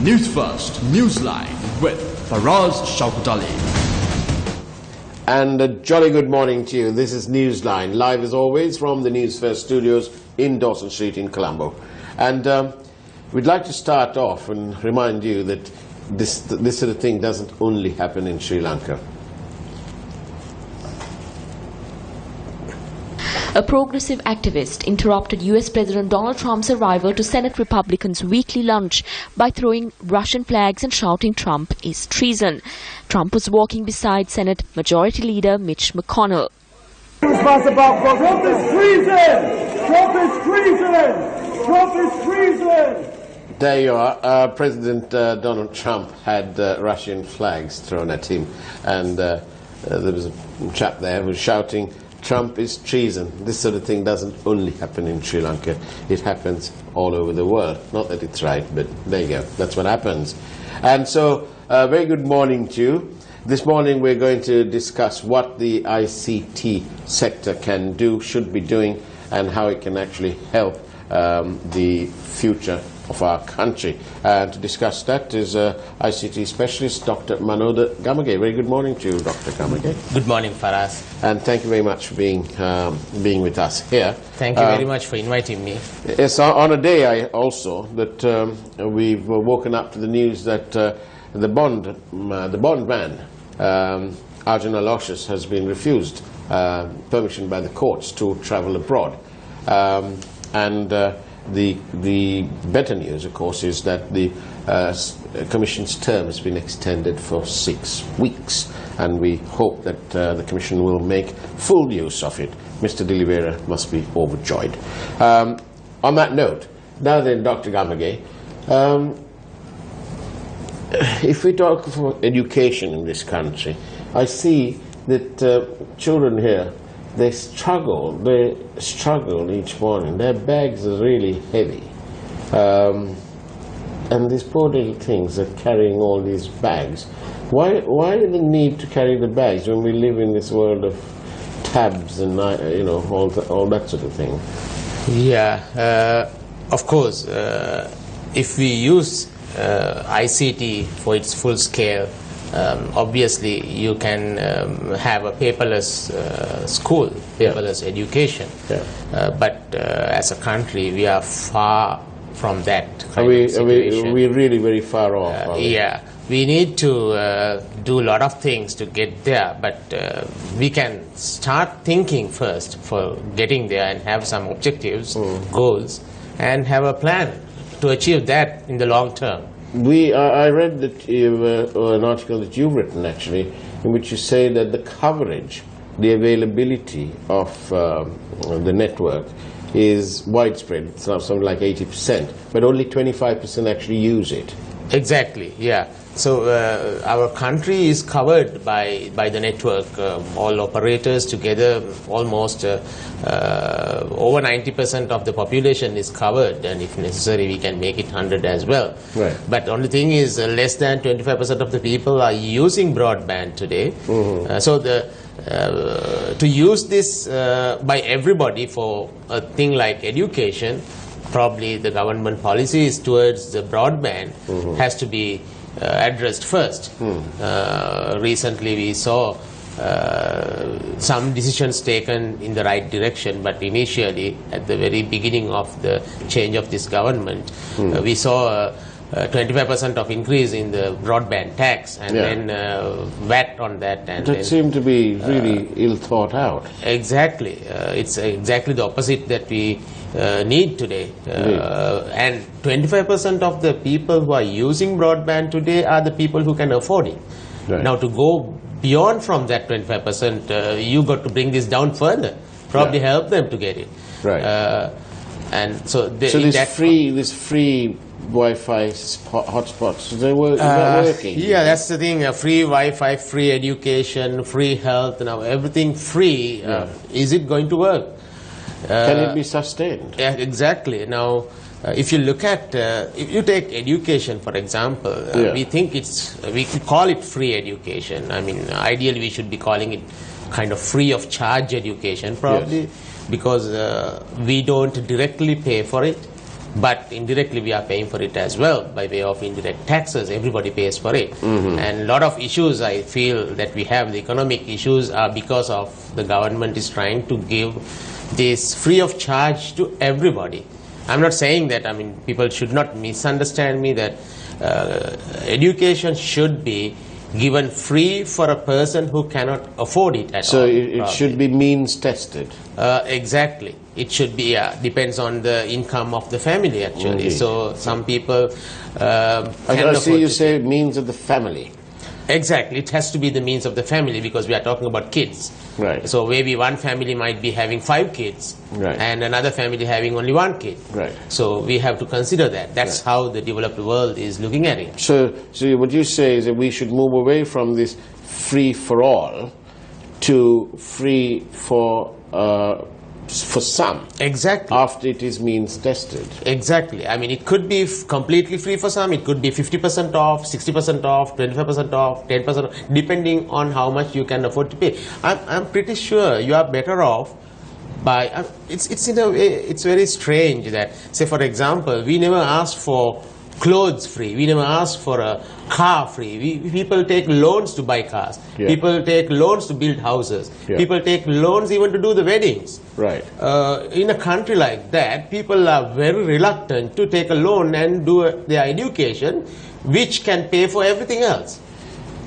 Newsfirst Newsline with Faraz Shaukutali. And a jolly good morning to you. This is Newsline, live as always from the Newsfirst studios in Dawson Street in Colombo. And we'd like to start off and remind you that this sort of thing doesn't only happen in Sri Lanka. A progressive activist interrupted US President Donald Trump's arrival to Senate Republicans' weekly lunch by throwing Russian flags and shouting Trump is treason. Trump was walking beside Senate Majority Leader Mitch McConnell. Trump is treason! Trump is treason! Trump is treason! There you are. President Donald Trump had Russian flags thrown at him. And there was a chap there who was shouting, Trump is treason. This sort of thing doesn't only happen in Sri Lanka. It happens all over the world. Not that it's right, but there you go. That's what happens. And so, very good morning to you. This morning we're going to discuss what the ICT sector can do, should be doing, and how it can actually help the future of our country. To discuss that is ICT specialist Dr. Manoda Gamage. Very good morning to you, Dr. Gamage. Good morning, Faraz. And thank you very much for being with us here. Thank you very much for inviting me. Yes, on a day also that we've woken up to the news that the bond man, Arjun Aloysius, has been refused permission by the courts to travel abroad. The better news, of course, is that the Commission's term has been extended for 6 weeks, and we hope that the Commission will make full use of it. Mr. De Oliveira must be overjoyed. On that note, now then, Dr. Gamage, if we talk for education in this country, I see that children here, they struggle each morning. Their bags are really heavy. And these poor little things are carrying all these bags. Why the need to carry the bags when we live in this world of tabs and all that sort of thing? Yeah, of course, if we use ICT for its full scale, obviously you can have a paperless school, paperless education. Yeah. But as a country, we are far from that kind of situation. We're really very far off. Yeah, we need to do a lot of things to get there, but we can start thinking first for getting there and have some objectives, goals, and have a plan to achieve that in the long term. I read that an article that you've written, actually, in which you say that the coverage, the availability of the network is widespread. It's not something like 80%, but only 25% actually use it. Exactly, yeah. So our country is covered by the network, all operators together, almost over 90% of the population is covered, and if necessary we can make it 100 as well. Right. But only thing is less than 25% of the people are using broadband today. So to use this by everybody for a thing like education, probably the government policies towards the broadband has to be addressed first. Recently we saw some decisions taken in the right direction, but initially at the very beginning of the change of this government, we saw 25% of increase in the broadband tax, and then VAT on that. And that seemed to be really ill thought out. Exactly. It's exactly the opposite that we need today. And 25% of the people who are using broadband today are the people who can afford it. Right. Now to go beyond from that 25%, you got to bring this down further, probably help them to get it. Right. And so this free Wi-Fi hotspots, they're not working. Yeah, that's the thing. Free Wi-Fi, free education, free health, now everything free. Is it going to work? Can it be sustained? Yeah, exactly. Now, if you look at, if you take education, for example, we think we could call it free education. I mean, ideally we should be calling it kind of free of charge education, probably, because we don't directly pay for it. but indirectly we are paying for it as well by way of indirect taxes. Everybody pays for it. And a lot of issues I feel that we have, the economic issues, are because of the government is trying to give this free of charge to everybody. I'm not saying that, I mean, people should not misunderstand me, that education should be given free for a person who cannot afford it at all. So it should be means tested. Exactly. It should be, depends on the income of the family actually. Indeed. So some people can I see you to say means of the family. Exactly. It has to be the means of the family because we are talking about kids. Right. So maybe one family might be having 5 kids Right. and another family having only 1 kid. Right. So we have to consider that. That's how the developed world is looking at it. So what you say is that we should move away from this free for all to free for some. Exactly. After it is means tested. Exactly. I mean, it could be completely free for some. It could be 50% off, 60% off, 25% off, 10% off, depending on how much you can afford to pay. I'm pretty sure you are better off by. It's in a way, it's very strange that, say for example, we never asked for clothes free. We never asked for a car free. People take loans to buy cars. Yeah. People take loans to build houses. Yeah. People take loans even to do the weddings. Right. In a country like that, people are very reluctant to take a loan and do their education, which can pay for everything else.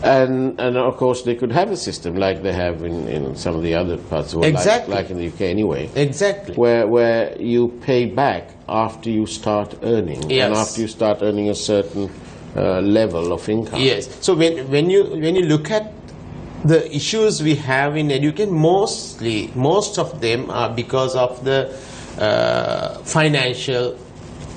And of course they could have a system like they have in some of the other parts of the world, Exactly. like in the UK anyway, Exactly. where you pay back after you start earning, Yes. and after you start earning a certain level of income. Yes. So when you look at the issues we have in education, most of them are because of the financial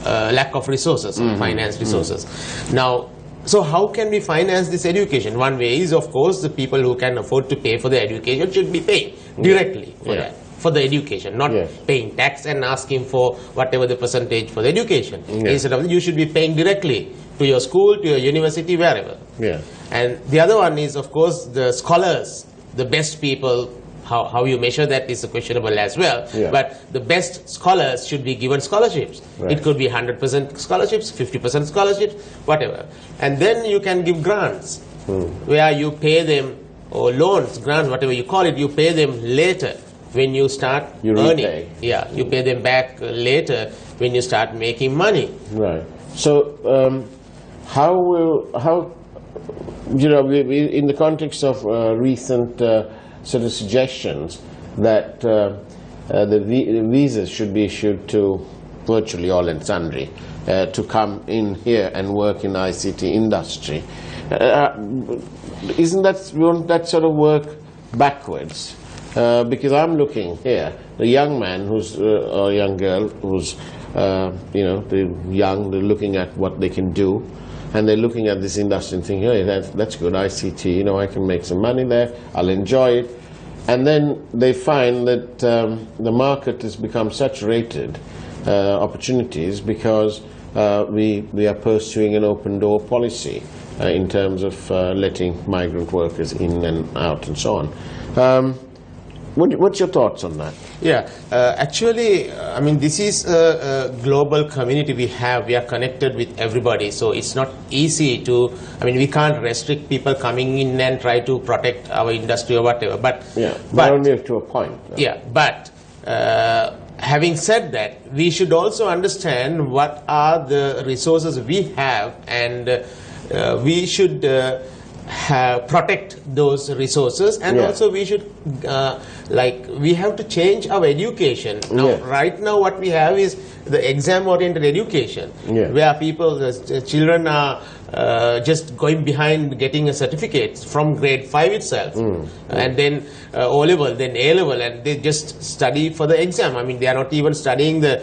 lack of resources, finance resources. Now, so how can we finance this education? One way is, of course, the people who can afford to pay for the education should be paying directly for Yeah. that, for the education, not Yeah. paying tax and asking for whatever the percentage for the education. Yeah. Instead of, you should be paying directly to your school, to your university, wherever. Yeah. And the other one is, of course, the scholars, the best people. How you measure that is questionable as well. Yeah. But the best scholars should be given scholarships. Right. It could be 100% scholarships, 50% scholarships, whatever. And then you can give grants, where you pay them, or loans, grants, whatever you call it, you pay them later when you start You earning. repay. Yeah, you pay them back later when you start making money. Right. So how we, in the context of recent sort of suggestions that the visas should be issued to virtually all and sundry to come in here and work in ICT industry, won't that sort of work backwards? Because I'm looking here, the young man who's or young girl who's they're young, they're looking at what they can do, and they're looking at this industry and thinking, hey, that's good, ICT, I can make some money there, I'll enjoy it. And then they find that the market has become saturated opportunities because we are pursuing an open door policy in terms of letting migrant workers in and out and so on. What's your thoughts on that? Yeah, actually, I mean, this is a global community we have. We are connected with everybody, so it's not easy to, I mean, we can't restrict people coming in and try to protect our industry or whatever. But only to a point. Yeah, but having said that, we should also understand what are the resources we have, and we should protect those resources, and also we should we have to change our education. Now, right now what we have is the exam oriented education, where the children are just going behind getting a certificate from grade 5 itself, and then O-level, then A-level, and they just study for the exam. I mean, they are not even studying the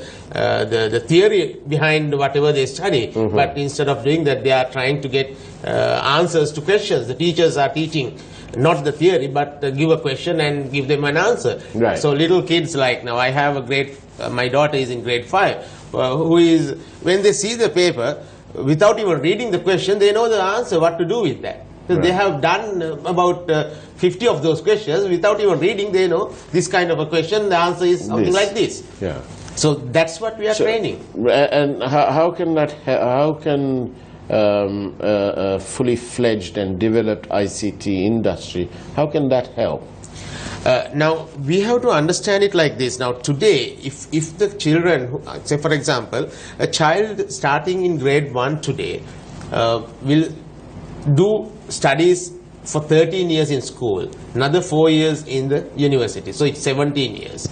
theory behind whatever they study, but instead of doing that, they are trying to get answers to questions. The teachers are teaching not the theory, but give a question and give them an answer. Right. So little kids, like now I have my daughter is in grade 5, who is, when they see the paper, without even reading the question, they know the answer, what to do with that. So they have done about 50 of those questions. Without even reading, they know this kind of a question, the answer is something like this. Yeah. So that's what we are training. And how can that? How can a fully fledged and developed ICT industry? How can that help? Now we have to understand it like this. Now today, if the children, say for example, a child starting in grade 1 today will do studies for 13 years in school, another 4 years in the university, so it's 17 years.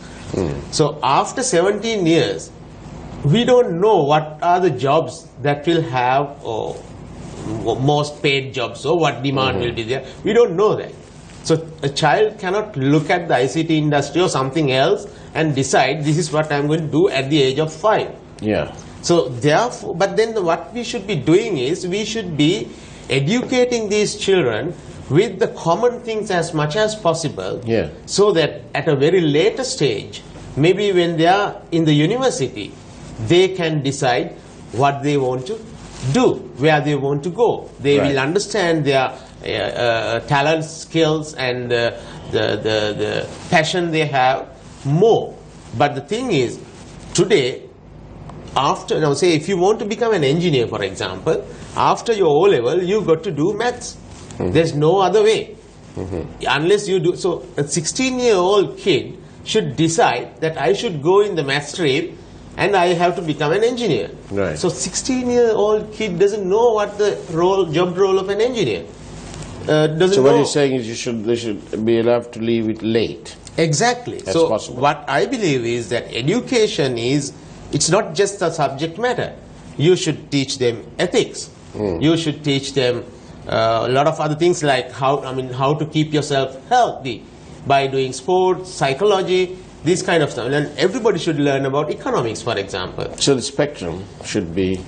So after 17 years, we don't know what are the jobs that will have or most paid jobs or what demand will be there. We don't know that. So a child cannot look at the ICT industry or something else and decide this is what I'm going to do at the age of 5. Yeah. So therefore, but then what we should be doing is we should be educating these children with the common things as much as possible, Yeah. so that at a very later stage, maybe when they are in the university, they can decide what they want to do, where they want to go. They Right. will understand their talents, skills, and the passion they have more. But the thing is, today, after, now say if you want to become an engineer, for example, after your O-level, you got to do maths. There's no other way. Unless you do, so a 16-year-old kid should decide that I should go in the math stream and I have to become an engineer. Right. So 16-year-old kid doesn't know what the job role of an engineer. Doesn't So what know. you're saying is they should be allowed to leave it late. Exactly. That's so possible. what I believe is that education is, it's not just the subject matter. You should teach them ethics. You should teach them a lot of other things like how to keep yourself healthy by doing sports, psychology, this kind of stuff. And everybody should learn about economics, for example. So the spectrum should be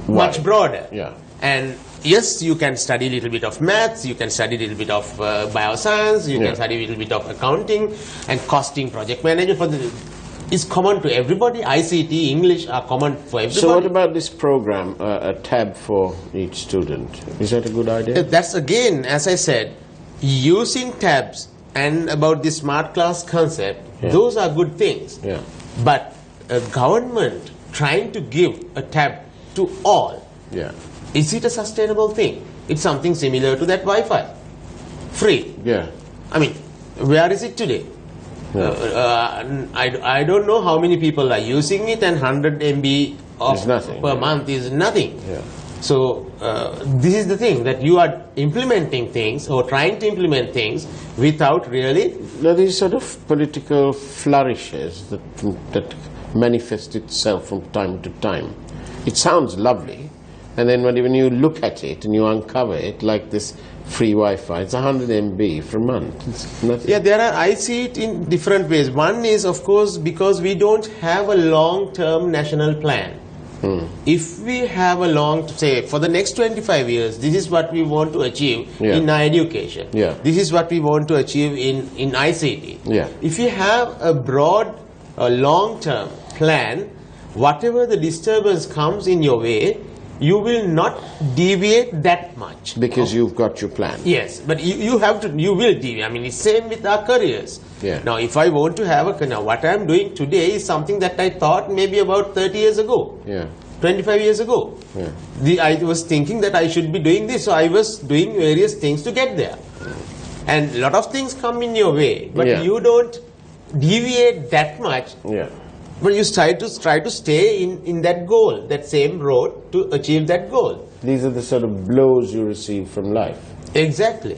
Much wide. broader. Yeah. And yes, you can study a little bit of maths, you can study a little bit of bioscience, you Yeah. can study a little bit of accounting and costing, project management. It's common to everybody. ICT, English are common for everybody. So what about this program, a tab for each student? Is that a good idea? That's again, as I said, using tabs and about the smart class concept, Yeah. those are good things. Yeah. But a government trying to give a tab to all, Yeah. is it a sustainable thing? It's something similar to that Wi-Fi. Free. Yeah. I mean, where is it today? I don't know how many people are using it, and 100 MB Is nothing, per yeah. month is nothing. Yeah. So this is the thing, that you are implementing things or trying to implement things without really. Now these sort of political flourishes that manifest itself from time to time. It sounds lovely, and then when you look at it and you uncover it, like this free Wi-Fi, it's 100 MB per month. It's nothing. Yeah, I see it in different ways. One is, of course, because we don't have a long-term national plan. If we have a long, say, for the next 25 years, this is what we want to achieve Yeah. in our education. Yeah. This is what we want to achieve in ICT. Yeah. If you have a broad, long-term plan, whatever the disturbance comes in your way, you will not deviate that much. Because you've got your plan. Yes, but you will deviate. I mean, it's same with our careers. Yeah. Now, if I want to have now what I'm doing today is something that I thought maybe about 30 years ago, Yeah. 25 years ago. Yeah. I was thinking that I should be doing this, so I was doing various things to get there. And a lot of things come in your way, but Yeah. you don't deviate that much. Yeah. But you try to stay in that goal, that same road to achieve that goal. These are the sort of blows you receive from life. Exactly.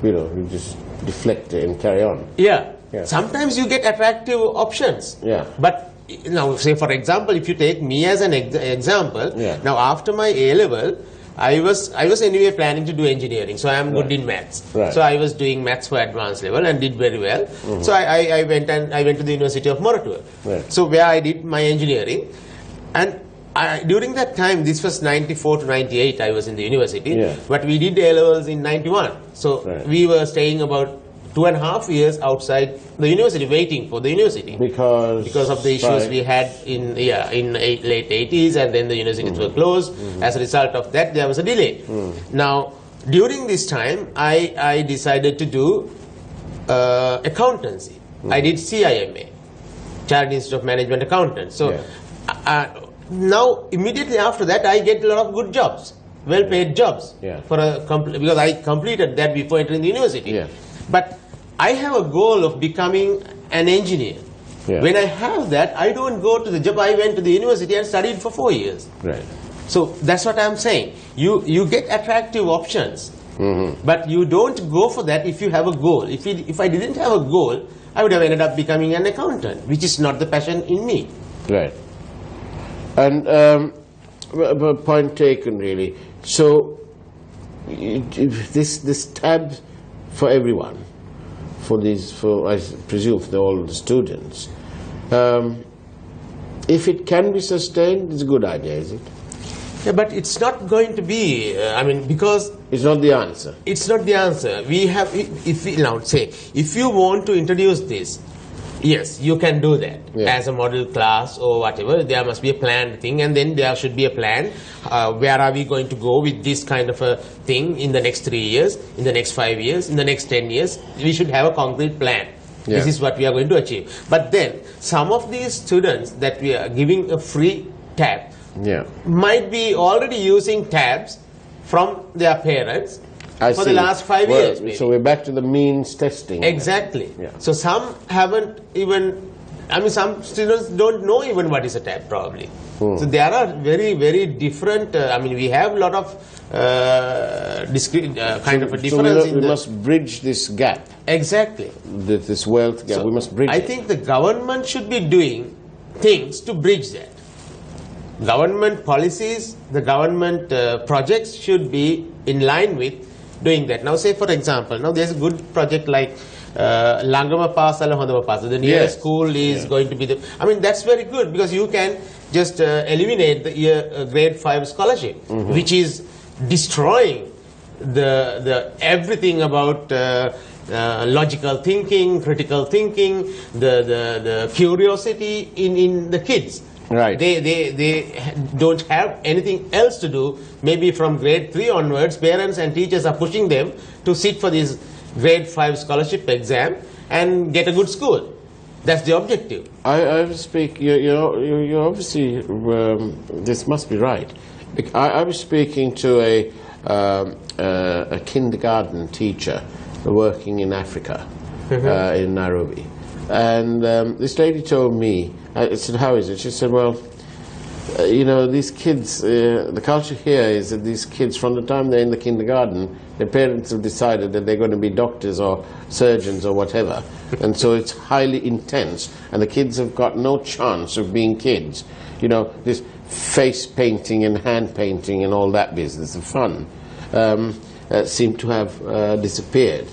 You just deflect it and carry on. Yeah. Yeah. Sometimes you get attractive options. Yeah. But now, say for example, if you take me as an example, Yeah. now after my A-level, I was anyway planning to do engineering, so I am good Right. in maths. Right. So I was doing maths for advanced level and did very well. So I went to the University of Moratuwa. Right. So where I did my engineering, and during that time, this was 94 to 98, I was in the university, Yeah. but we did A-levels in 91. So Right. we were staying about 2.5 years outside the university, waiting for the university. Because of the issues we had in late 80s, and then the universities were closed. As a result of that, there was a delay. Now, during this time, I decided to do accountancy. I did CIMA. Chartered Institute of Management Accountants. So Yeah. now immediately after that I get a lot of good jobs, well-paid jobs, Yeah. for because I completed that before entering the university. Yeah. But I have a goal of becoming an engineer. Yeah. When I have that, I don't go to the job. I went to the university and studied for 4 years. Right. So that's what I'm saying. You get attractive options, but you don't go for that if you have a goal. If I didn't have a goal, I would have ended up becoming an accountant, which is not the passion in me. Right. And point taken, really. So this tab for everyone, for I presume for all the students, if it can be sustained, it's a good idea, is it? Yeah, but it's not going to be. Because It's not the answer. it's not the answer. We have, if we now say, if you want to introduce this, yes, you can do that as a model class or whatever. There must be a planned thing, and then there should be a plan. Where are we going to go with this kind of a thing in the next 3 years, in the next 5 years, in the next 10 years? We should have a concrete plan. Yeah. This is what we are going to achieve. But then, some of these students that we are giving a free tab Yeah. might be already using tabs from their parents I for see. the last 5 Well, years. Maybe. So we're back to the means testing. Exactly. Yeah. So some haven't even, some students don't know even what is a tab probably. So there are very, very different, we have a lot of discrete kind of a difference So we must bridge this gap, Exactly. this wealth gap. So We must bridge I it. think the government should be doing things to bridge that. Government policies, the government projects should be in line with doing that. Now, say for example, now there's a good project like Langama Pasala Hondama Pasala. The nearest Yes. school is going to be the. That's very good because you can just eliminate the grade 5 scholarship, which is destroying the everything about logical thinking, critical thinking, the curiosity in the kids. Right. They don't have anything else to do. Maybe from grade 3 onwards, parents and teachers are pushing them to sit for this grade 5 scholarship exam and get a good school. That's the objective. I speak. You obviously this must be right. I was speaking to a kindergarten teacher working in Africa, in Nairobi, and this lady told me. I said, "How is it?" She said, "Well, these kids. The culture here is that these kids, from the time they're in the kindergarten, their parents have decided that they're going to be doctors or surgeons or whatever, and so it's highly intense, and the kids have got no chance of being kids. This face painting and hand painting and all that business, the fun, seem to have disappeared."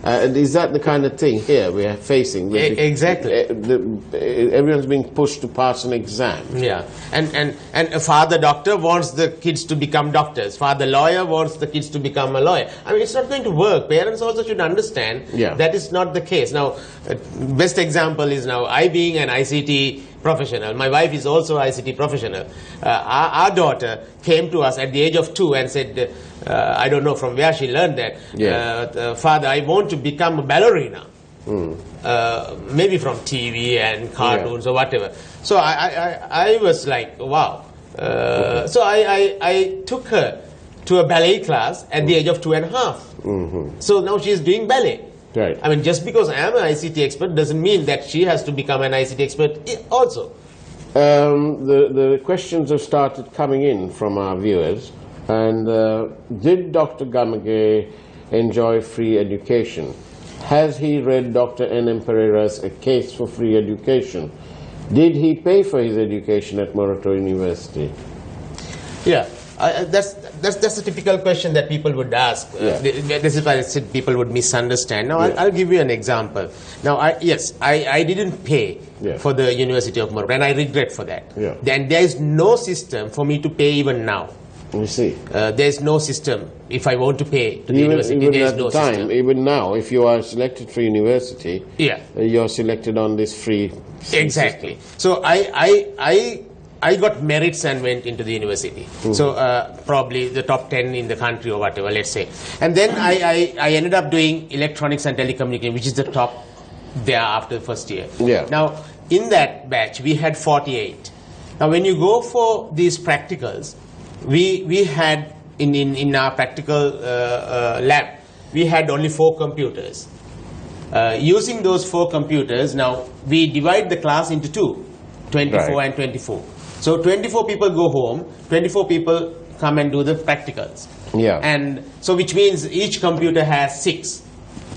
And is that the kind of thing here we are facing? Exactly. Everyone's being pushed to pass an exam. Yeah, and a father doctor wants the kids to become doctors. Father lawyer wants the kids to become a lawyer. It's not going to work. Parents also should understand that is not the case. Now, best example is now I being an ICT professional. My wife is also an ICT professional. Our daughter came to us at the age of 2 and said, I don't know from where she learned that, Father, I want to become a ballerina. Maybe from TV and cartoons or whatever. So I was like, wow. So I took her to a ballet class at the age of 2.5. So now she is doing ballet. Right. Just because I am an ICT expert doesn't mean that she has to become an ICT expert also. The questions have started coming in from our viewers. And did Dr. Gamage enjoy free education? Has he read Dr. N.M. Pereira's A Case for Free Education? Did he pay for his education at Morato University? Yeah. That's a typical question that people would ask. This is why I said people would misunderstand. Now, I'll give you an example. Now, I didn't pay for the University of Morocco, and I regret for that. Then there is no system for me to pay even now. You see. There is no system. If I want to pay to the university, there is no system. Even now, if you are selected for university, you're selected on this free Exactly. system. So I got merits and went into the university. So probably the top 10 in the country or whatever, let's say. And then I ended up doing electronics and telecommunication, which is the top there after the first year. Yeah. Now, in that batch, we had 48. Now, when you go for these practicals, we had in our practical lab, we had only 4 computers. Using those 4 computers, now we divide the class into 2, 24 and 24. So 24 people go home, 24 people come and do the practicals. Yeah. And so which means each computer has 6.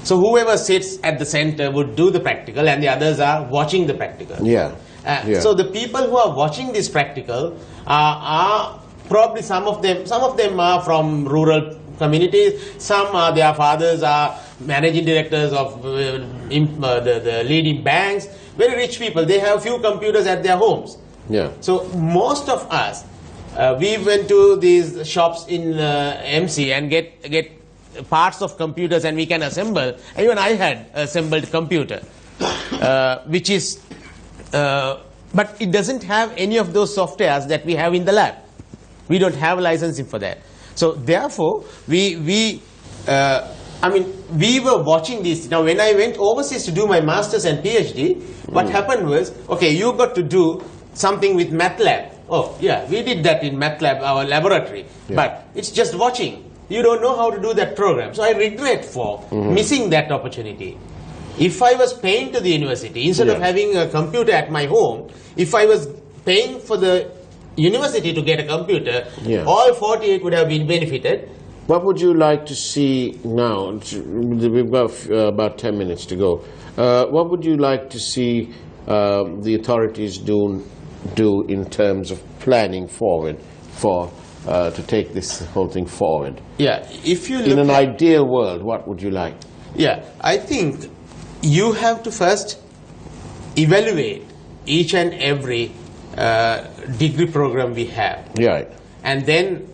So whoever sits at the center would do the practical and the others are watching the practical. Yeah. So the people who are watching this practical are probably some of them are from rural communities, some are, their fathers are managing directors of the leading banks, very rich people. They have few computers at their homes. Yeah. So most of us, we went to these shops in MC and get parts of computers and we can assemble. Even I had assembled computer, which is, but it doesn't have any of those softwares that we have in the lab. We don't have licensing for that. So therefore, we were watching this. Now, when I went overseas to do my master's and PhD, what happened was, okay, you got to do something with MATLAB. Oh, yeah, we did that in MATLAB, our laboratory. Yeah. But it's just watching. You don't know how to do that program. So I regret for missing that opportunity. If I was paying to the university, instead of having a computer at my home, if I was paying for the university to get a computer, all 48 would have been benefited. What would you like to see now? We've got about 10 minutes to go. What would you like to see the authorities do in terms of planning forward to take this whole thing forward? Yeah, if you look in an ideal world, what would you like? Yeah, I think you have to first evaluate each and every degree program we have. Right. And then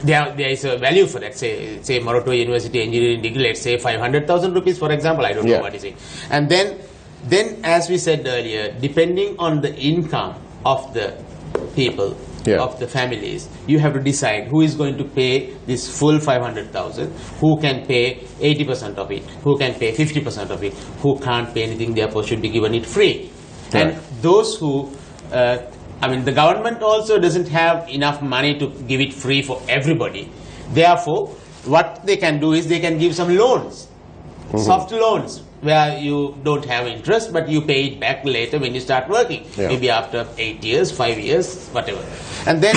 there is a value for that. Say Moratuwa University engineering degree, let's say 500,000 rupees, for example. I don't know what is it. And then as we said earlier, depending on the income of the people, of the families, you have to decide who is going to pay this full 500,000, who can pay 80% of it, who can pay 50% of it, who can't pay anything, therefore should be given it free. Right. And those who, the government also doesn't have enough money to give it free for everybody. Therefore, what they can do is they can give some loans, soft loans, where you don't have interest, but you pay it back later when you start working. Maybe after 8 years, 5 years, whatever. And then,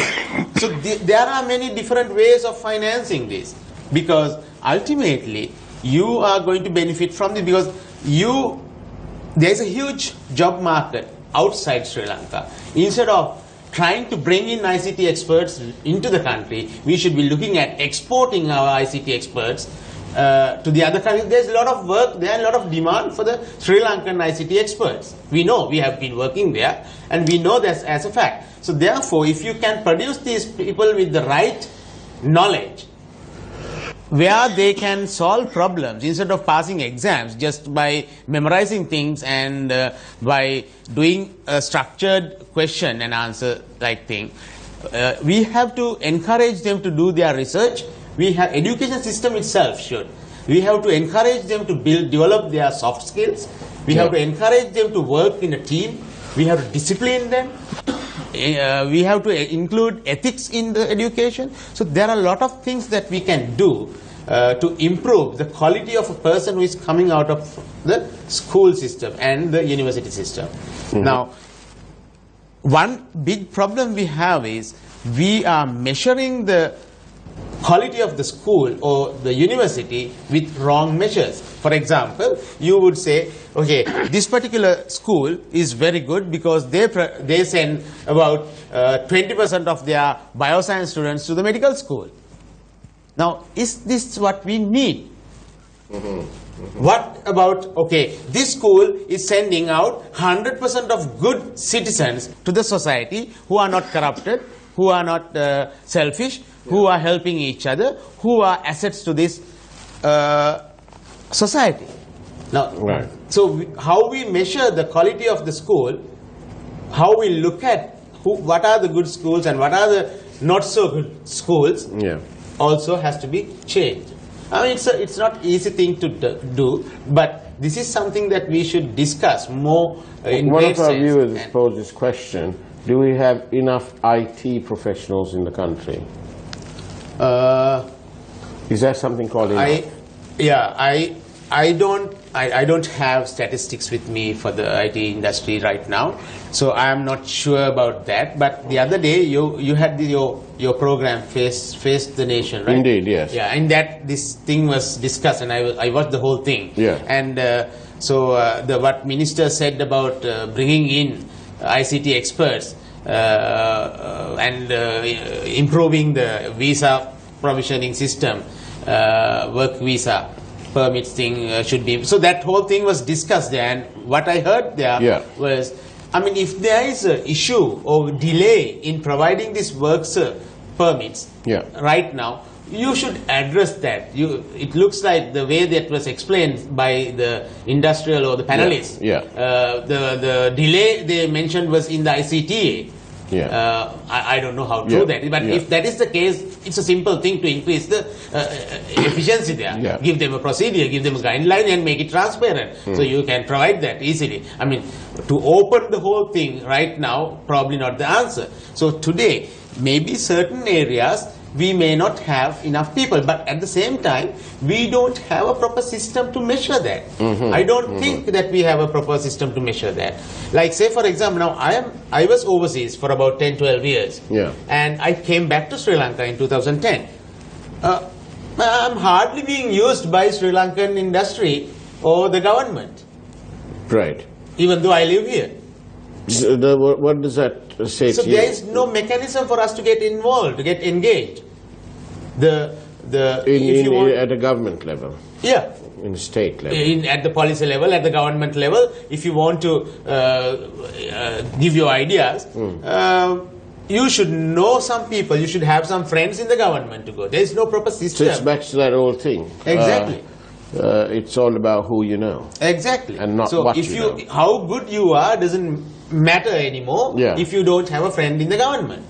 so there are many different ways of financing this, because ultimately you are going to benefit from this, because there's a huge job market outside Sri Lanka. Instead of trying to bring in ICT experts into the country, we should be looking at exporting our ICT experts to the other countries. There's a lot of work there and a lot of demand for the Sri Lankan ICT experts. We know, we have been working there, and we know this as a fact. So therefore, if you can produce these people with the right knowledge, where they can solve problems instead of passing exams just by memorizing things and by doing a structured question and answer like thing, we have to encourage them to do their research. We have education system itself should. We have to encourage them to develop their soft skills. We have to encourage them to work in a team. We have to discipline them. We have to include ethics in the education. So there are a lot of things that we can do to improve the quality of a person who is coming out of the school system and the university system. Now, one big problem we have is we are measuring the quality of the school or the university with wrong measures. For example, you would say, okay, this particular school is very good because they send about 20% of their bioscience students to the medical school. Now, is this what we need? What about, okay, this school is sending out 100% of good citizens to the society who are not corrupted, who are not selfish, who are helping each other, who are assets to this society. Now, so how we measure the quality of the school, how we look at what are the good schools and what are the not so good schools, also has to be changed. I mean, it's not easy thing to do, but this is something that we should discuss more in One great of our sense. viewers has And- posed this question: do we have enough IT professionals in the country? Is there something called enough? I don't have statistics with me for the IT industry right now, so I am not sure about that. But the other day you had your program Face the Nation, right? Indeed, yes. Yeah, and that this thing was discussed, and I watched the whole thing. Yeah. And what Minister said about bringing in ICT experts and improving the visa provisioning system, work visa permits thing should be, so that whole thing was discussed there. And what I heard there was, I mean, if there is an issue or delay in providing these works permits right now, you should address that. It looks like the way that was explained by the industrial or the panelists, the delay they mentioned was in the ICTA. I don't know how true that is, but if that is the case, it's a simple thing to increase the efficiency there. Give them a procedure, give them a guideline, and make it transparent, so you can provide that easily. I mean, to open the whole thing right now, probably not the answer. So today, maybe certain areas we may not have enough people, but at the same time, we don't have a proper system to measure that. I don't think that we have a proper system to measure that. Like, say for example, now I was overseas for about 10-12 years, and I came back to Sri Lanka in 2010. I'm hardly being used by Sri Lankan industry or the government, right? Even though I live here. What does that say So to you? there is no mechanism for us to get involved, to get engaged. At a government level? Yeah. In the state level? At the policy level, at the government level, if you want to give your ideas, you should know some people, you should have some friends in the government to go. There is no proper system. So it's back to that old thing. Exactly. It's all about who you know. Exactly. And not so what if you know. How good you are doesn't matter anymore if you don't have a friend in the government.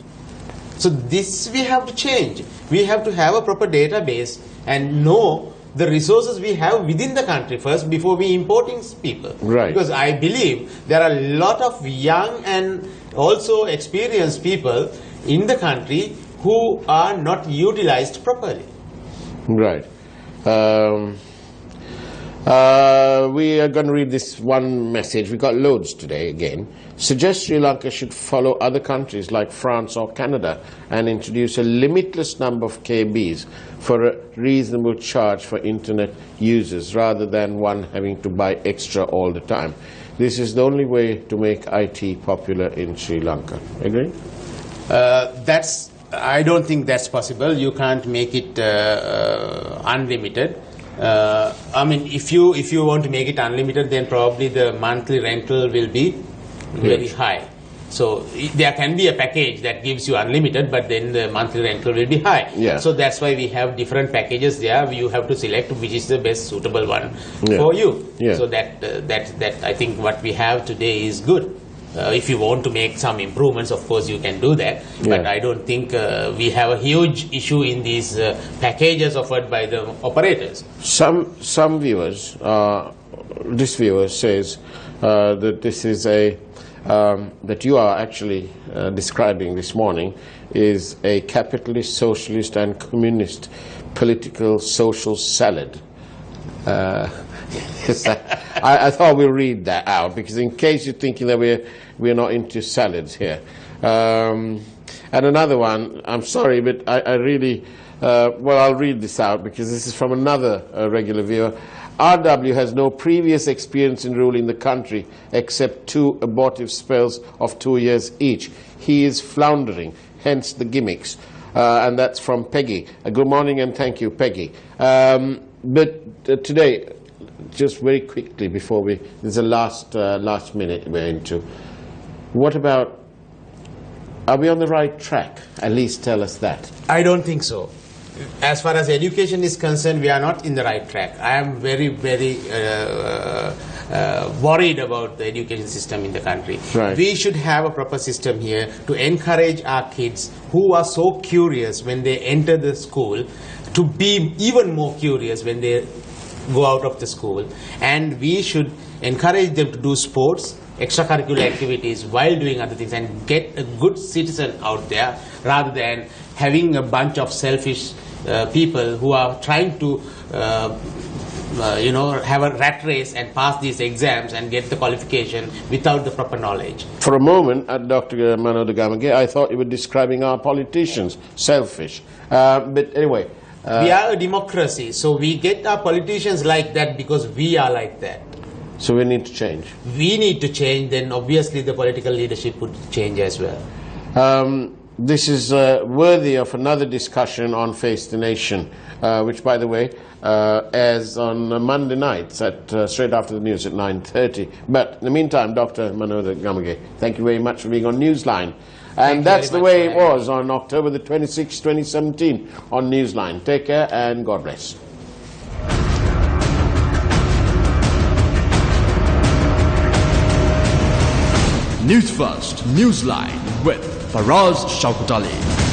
So this we have to change. We have to have a proper database and know the resources we have within the country first before we importing people. Right. Because I believe there are a lot of young and also experienced people in the country who are not utilized properly. Right. We are going to read this one message. We got loads today again. Suggest Sri Lanka should follow other countries like France or Canada and introduce a limitless number of KBs for a reasonable charge for internet users rather than one having to buy extra all the time. This is the only way to make IT popular in Sri Lanka. Agree? I don't think that's possible. You can't make it unlimited. I mean, if you want to make it unlimited, then probably the monthly rental will be very high. So there can be a package that gives you unlimited, but then the monthly rental will be high. So that's why we have different packages there. You have to select which is the best suitable one for you. So that I think what we have today is good. If you want to make some improvements, of course you can do that, but I don't think we have a huge issue in these packages offered by the operators. Some viewers, this viewer says that this is that you are actually describing this morning is a capitalist, socialist and communist political social salad. I thought we'll read that out, because in case you're thinking that we're not into salads here. And another one, I'm sorry, but I really, I'll read this out because this is from another regular viewer. RW has no previous experience in ruling the country except 2 abortive spells of 2 years each. He is floundering, hence the gimmicks. And that's from Peggy. Good morning and thank you, Peggy. But today, just very quickly before there's a last minute we're into. What about, are we on the right track? At least tell us that. I don't think so. As far as education is concerned, we are not in the right track. I am very, very worried about the education system in the country. We should have a proper system here to encourage our kids who are so curious when they enter the school to be even more curious when they go out of the school, and we should encourage them to do sports, extracurricular activities while doing other things, and get a good citizen out there, rather than having a bunch of selfish people who are trying to have a rat race and pass these exams and get the qualification without the proper knowledge. For a moment, Dr. Manoda Gamage, I thought you were describing our politicians selfish. But anyway. We are a democracy, so we get our politicians like that because we are like that. So we need to change. We need to change, then obviously the political leadership would change as well. This is worthy of another discussion on Face the Nation, which, by the way, airs on Monday nights at straight after the news at 9:30. But in the meantime, Dr. Manoda Gamage, thank you very much for being on Newsline. And that's the way it was on October the 26th, 2017 on Newsline. Take care and God bless. Newsfirst Newsline with Faraz Shaukat Ali.